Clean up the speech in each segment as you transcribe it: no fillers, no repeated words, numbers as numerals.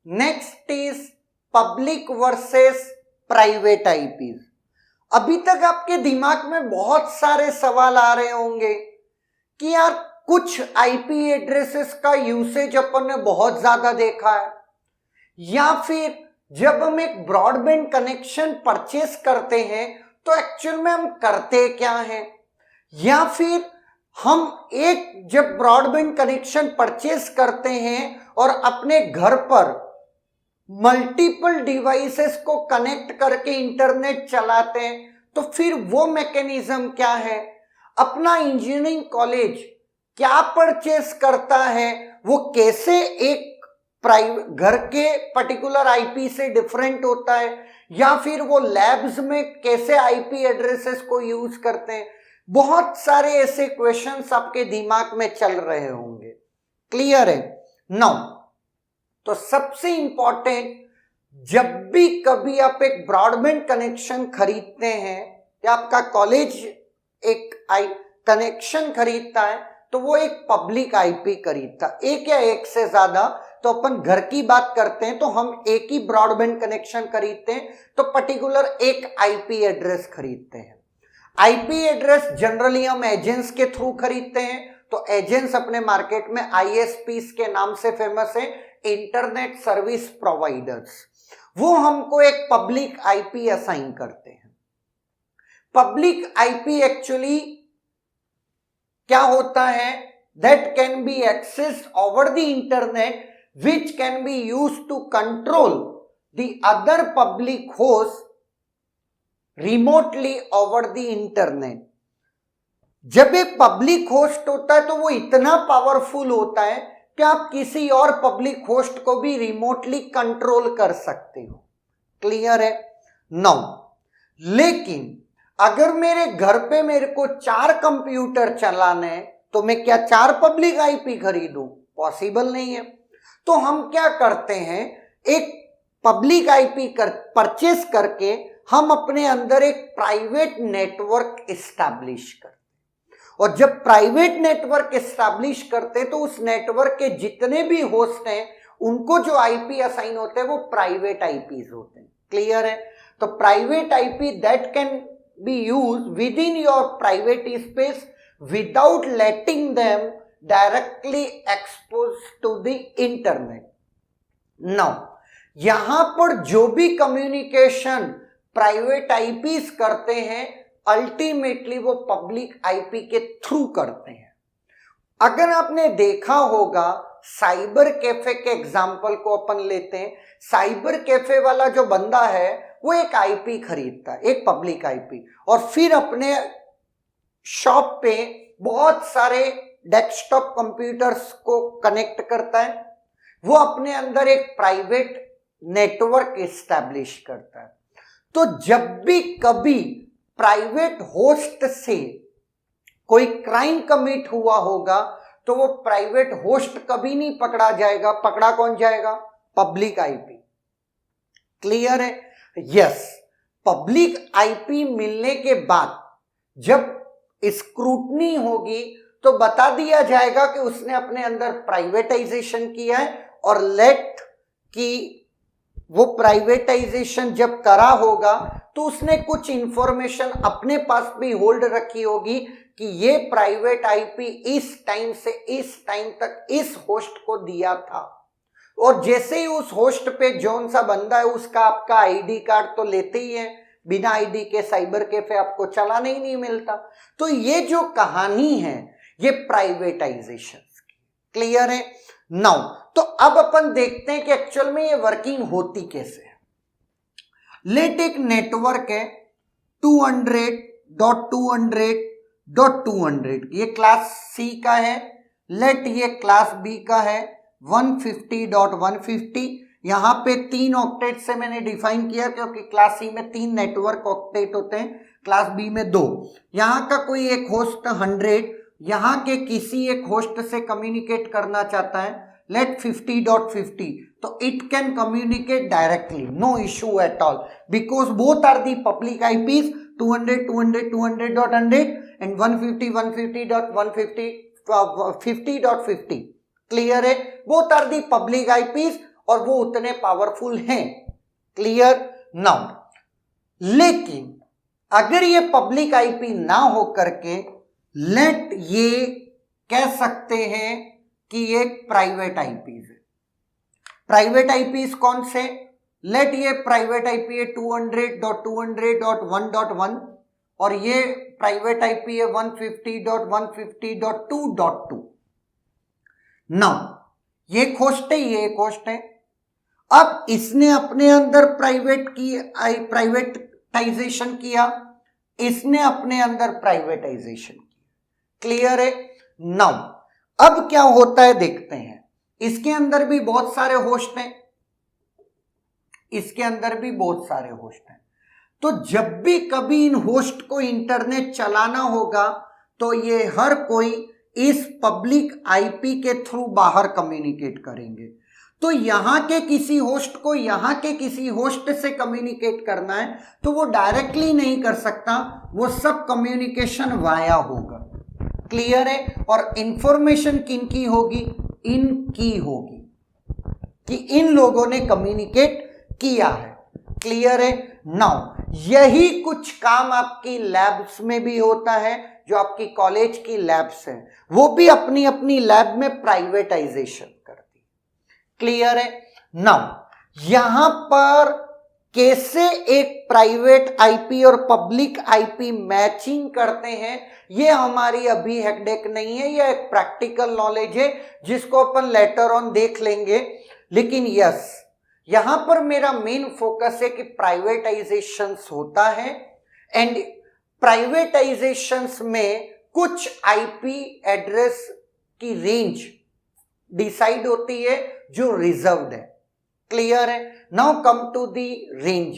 Next is public versus private IPs. अभी तक आपके दिमाग में बहुत सारे सवाल आ रहे होंगे कि यार कुछ आईपी एड्रेसेस का यूसेज अपन ने बहुत ज्यादा देखा है, या फिर जब हम एक ब्रॉडबैंड कनेक्शन परचेस करते हैं तो एक्चुअल में हम करते क्या हैं, या फिर हम एक जब ब्रॉडबैंड कनेक्शन परचेस करते हैं और अपने घर पर मल्टीपल डिवाइसेस को कनेक्ट करके इंटरनेट चलाते हैं तो फिर वो मैकेनिज्म क्या है। अपना इंजीनियरिंग कॉलेज क्या परचेस करता है, वो कैसे एक प्राइवेट घर के पर्टिकुलर आईपी से डिफरेंट होता है, या फिर वो लैब्स में कैसे आईपी एड्रेसेस को यूज करते हैं। बहुत सारे ऐसे क्वेश्चंस आपके दिमाग में चल रहे होंगे। क्लियर है? नाउ तो सबसे इंपॉर्टेंट, जब भी कभी आप एक ब्रॉडबैंड कनेक्शन खरीदते हैं या आपका कॉलेज एक कनेक्शन खरीदता है तो वो एक पब्लिक आईपी खरीदता, एक या एक से ज्यादा। तो अपन घर की बात करते हैं तो हम एक ही ब्रॉडबैंड कनेक्शन खरीदते हैं तो पर्टिकुलर एक आईपी एड्रेस खरीदते हैं। आईपी एड्रेस जनरली हम एजेंट्स के थ्रू खरीदते हैं, तो एजेंट्स अपने मार्केट में आईएसपीस के नाम से फेमस है, इंटरनेट सर्विस प्रोवाइडर्स। वो हमको एक पब्लिक आईपी असाइन करते हैं। पब्लिक आईपी एक्चुअली क्या होता है, that can B accessed over the internet which can be used to control the other public host remotely over the internet। जब एक पब्लिक होस्ट होता है तो वो इतना पावरफुल होता है कि आप किसी और पब्लिक होस्ट को भी रिमोटली कंट्रोल कर सकते हो। क्लियर है? नाउ लेकिन अगर मेरे घर पे मेरे को 4 कंप्यूटर चलाने हैं तो मैं क्या 4 पब्लिक आईपी खरीदूं? पॉसिबल नहीं है। तो हम क्या करते हैं, एक पब्लिक आईपी परचेस करके हम अपने अंदर एक प्राइवेट नेटवर्क एस्टैब्लिश करते हैं। और जब प्राइवेट नेटवर्क एस्टैब्लिश करते हैं तो उस नेटवर्क के जितने भी होस्ट हैं उनको जो आईपी असाइन होते हैं वो प्राइवेट आईपीज होते हैं। क्लियर है? तो private IP that can be used within your private space without letting them directly expose to the internet. Now यहां पर जो भी कम्युनिकेशन प्राइवेट आईपीस करते हैं अल्टीमेटली वो पब्लिक आईपी के थ्रू करते हैं। अगर आपने देखा होगा, साइबर कैफे के एग्जांपल को अपन लेते हैं। साइबर कैफे वाला जो बंदा है वो एक आईपी खरीदता है, एक पब्लिक आईपी, और फिर अपने शॉप पे बहुत सारे डेस्कटॉप कंप्यूटर्स को कनेक्ट करता है। वो अपने अंदर एक प्राइवेट नेटवर्क एस्टैब्लिश करता है। तो जब भी कभी प्राइवेट होस्ट से कोई क्राइम कमिट हुआ होगा तो वो प्राइवेट होस्ट कभी नहीं पकड़ा जाएगा। पकड़ा कौन जाएगा? Public IP. क्लियर है? यस। पब्लिक आईपी मिलने के बाद जब स्क्रूटनी होगी तो बता दिया जाएगा कि उसने अपने अंदर प्राइवेटाइजेशन किया है, और लेट कि वो प्राइवेटाइजेशन जब करा होगा तो उसने कुछ इंफॉर्मेशन अपने पास भी होल्ड रखी होगी कि ये प्राइवेट आईपी इस टाइम से इस टाइम तक इस होस्ट को दिया था। और जैसे ही उस होस्ट पे जौन सा बंदा है उसका आपका आईडी कार्ड तो लेते ही है, बिना आईडी के साइबर कैफे आपको चलाने ही नहीं मिलता। तो ये जो कहानी है ये प्राइवेटाइजेशन की। क्लियर है? नाउ तो अब अपन देखते हैं कि एक्चुअल में ये वर्किंग होती कैसे है। लेट एक नेटवर्क है 200.200.200, ये क्लास सी का है। लेट ये क्लास बी का है 150.150। यहाँ पे 3 ऑक्टेट से मैंने डिफाइन किया क्योंकि क्लास सी में 3 नेटवर्क ऑक्टेट होते हैं, क्लास बी में 2। यहाँ का कोई एक होस्ट 100 यहाँ के किसी एक होस्ट से कम्युनिकेट करना चाहता है, लेट 50.50, तो it can communicate directly, no issue at all, because both are the public IPs 200.200.100 and 150.150.150 50.50। Clear है? Both are the public IPs और वो उतने पावरफुल हैं। क्लियर नाउ, लेकिन अगर ये पब्लिक आईपी ना हो करके लेट ये कह सकते हैं कि ये प्राइवेट आईपीज है। प्राइवेट आईपीज कौन से? लेट ये प्राइवेट आईपी है 200.200.1.1 और ये प्राइवेट आईपी है 150.150.2.2। नाउ ये होस्ट है, ये एक होस्ट है। अब इसने अपने अंदर प्राइवेटाइजेशन किया, इसने अपने अंदर प्राइवेटाइजेशन किया। क्लियर है? नाउ अब क्या होता है देखते हैं। इसके अंदर भी बहुत सारे होस्ट हैं, इसके अंदर भी बहुत सारे होस्ट हैं। तो जब भी कभी इन होस्ट को इंटरनेट चलाना होगा तो ये हर कोई इस पब्लिक आईपी के थ्रू बाहर कम्युनिकेट करेंगे। तो यहां के किसी होस्ट को यहां के किसी होस्ट से कम्युनिकेट करना है तो वो डायरेक्टली नहीं कर सकता, वो सब कम्युनिकेशन वाया होगा। क्लियर है? और इंफॉर्मेशन किनकी होगी? इनकी होगी कि इन लोगों ने कम्युनिकेट किया है। क्लियर है? नाउ यही कुछ काम आपकी लैब्स में भी होता है, जो आपकी कॉलेज की लैब्स हैं वो भी अपनी अपनी लैब में प्राइवेटाइजेशन करती। क्लियर है? नाउ यहां पर कैसे एक प्राइवेट आईपी और पब्लिक आईपी मैचिंग करते हैं, ये हमारी अभी हेडेक नहीं है, ये एक प्रैक्टिकल नॉलेज है जिसको अपन लेटर ऑन देख लेंगे। लेकिन यस, यहां पर मेरा मेन फोकस है कि प्राइवेटाइजेशंस होता है एंड प्राइवेटाइजेशंस में कुछ आईपी एड्रेस की रेंज डिसाइड होती है जो रिजर्व्ड है। क्लियर है? Now come to the range.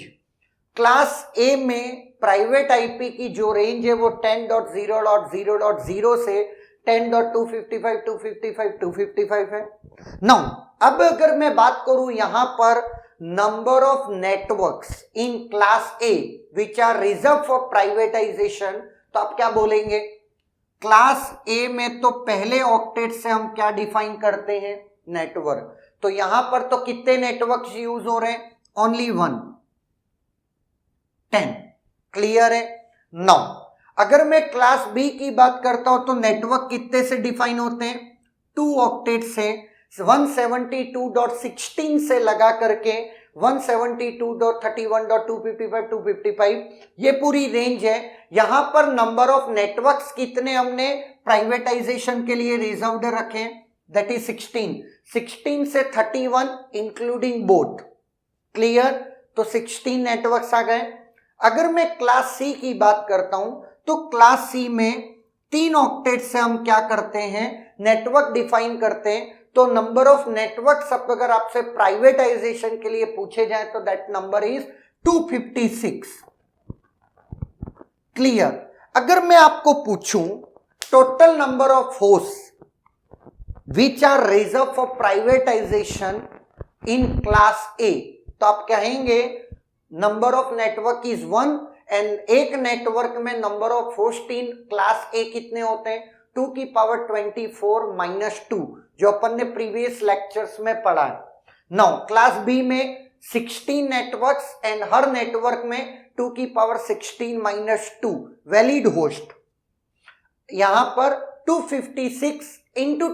Class A में प्राइवेट आईपी की जो रेंज है वो 10.0.0.0 से 10.255.255.255 है। नाउ अब अगर मैं बात करूं यहां पर number of networks in class A which are reserve for privatisation, तो आप क्या बोलेंगे? क्लास ए में तो पहले ऑक्टेट से हम क्या डिफाइन करते हैं? नेटवर्क। तो यहां पर तो कितने नेटवर्क्स यूज हो रहे हैं? ओनली 1, 10। क्लियर है? नाउ अगर मैं क्लास बी की बात करता हूं तो नेटवर्क कितने से डिफाइन होते हैं? 2 ऑक्टेट से, 172.16 से लगा करके 172.31.255 ये पूरी रेंज है। यहां पर नंबर ऑफ नेटवर्क्स कितने हमने प्राइवेटाइजेशन के लिए रिजर्व्ड रखे? दैट इज 16 से 31 इंक्लूडिंग बोथ। क्लियर? तो 16 नेटवर्क्स आ गए। अगर मैं क्लास सी की बात करता हूं तो क्लास सी में 3 ऑक्टेट से हम क्या करते हैं? नेटवर्क डिफाइन करते हैं। तो नंबर ऑफ नेटवर्क्स अब अगर आपसे प्राइवेटाइजेशन के लिए पूछे जाए तो दैट नंबर इज 256। क्लियर? अगर मैं आपको पूछूं total number of host which are reserved for privatization in class A, तो आप कहेंगे number of network is 1 and एक नेटवर्क में number of host in class A कितने होते हैं? 2 की पावर 24 माइनस 2, जो अपन ने प्रीवियस लेक्चर्स में पढ़ा है। नाउ क्लास B में 16 नेटवर्क्स एंड हर नेटवर्क में 2 की पावर 16 माइनस 2 वैलिड होस्ट। यहां पर 256 इंटू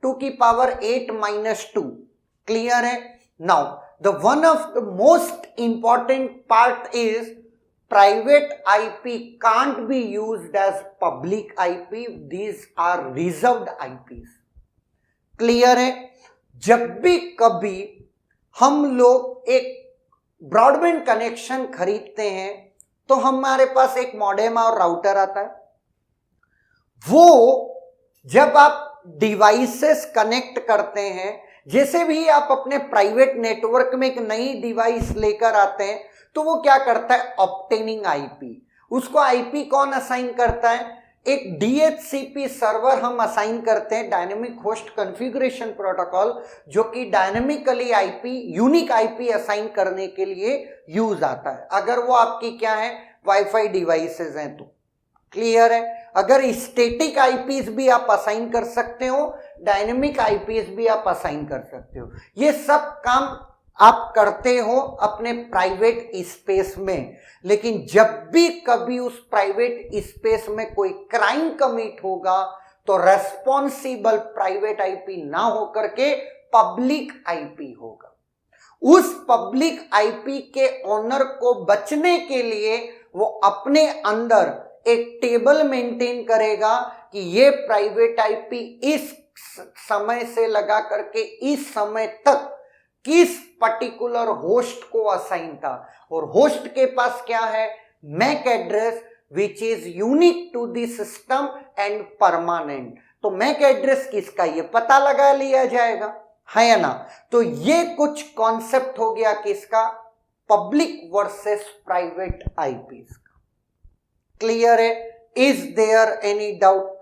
2 की पावर 8 माइनस 2। क्लियर है? Now the one of the most important part is private IP can't be used as public IP. These are reserved IPs. Clear है? जब भी कभी हम लोग एक ब्रॉडबैंड कनेक्शन खरीदते हैं तो हमारे पास एक मॉडेम और राउटर आता है। वो जब आप डिवाइसेस कनेक्ट करते हैं, जैसे भी आप अपने प्राइवेट नेटवर्क में एक नई डिवाइस लेकर आते हैं तो वो क्या करता है? Obtaining IP. उसको आईपी कौन असाइन करता है? एक डीएचसीपी सर्वर हम असाइन करते हैं, डायनेमिक होस्ट कॉन्फ़िगरेशन प्रोटोकॉल, जो कि dynamically IP unique IP assign करने के लिए यूज आता है अगर वो आपकी क्या है? वाईफाई डिवाइसेस हैं तो। क्लियर है? अगर स्टैटिक आईपीस भी आप असाइन कर सकते हो, डायनेमिक आईपीस भी आप असाइन कर सकते हो। ये सब काम आप करते हो अपने प्राइवेट स्पेस में, लेकिन जब भी कभी उस प्राइवेट स्पेस में कोई क्राइम कमिट होगा तो रेस्पॉन्सिबल प्राइवेट आईपी ना होकर के पब्लिक आईपी होगा। उस पब्लिक आईपी के ओनर को बचने के लिए वो अपने अंदर एक टेबल मेंटेन करेगा कि ये प्राइवेट आईपी इस समय से लगा करके इस समय तक किस पर्टिकुलर होस्ट को असाइन था, और होस्ट के पास क्या है, MAC address which is unique to the system and permanent. तो मैक एड्रेस किसका ये पता लगा लिया जाएगा, है या ना। तो ये कुछ कॉन्सेप्ट हो गया किसका, पब्लिक वर्सेस प्राइवेट आईपीस का। क्लियर है? Is there any doubt?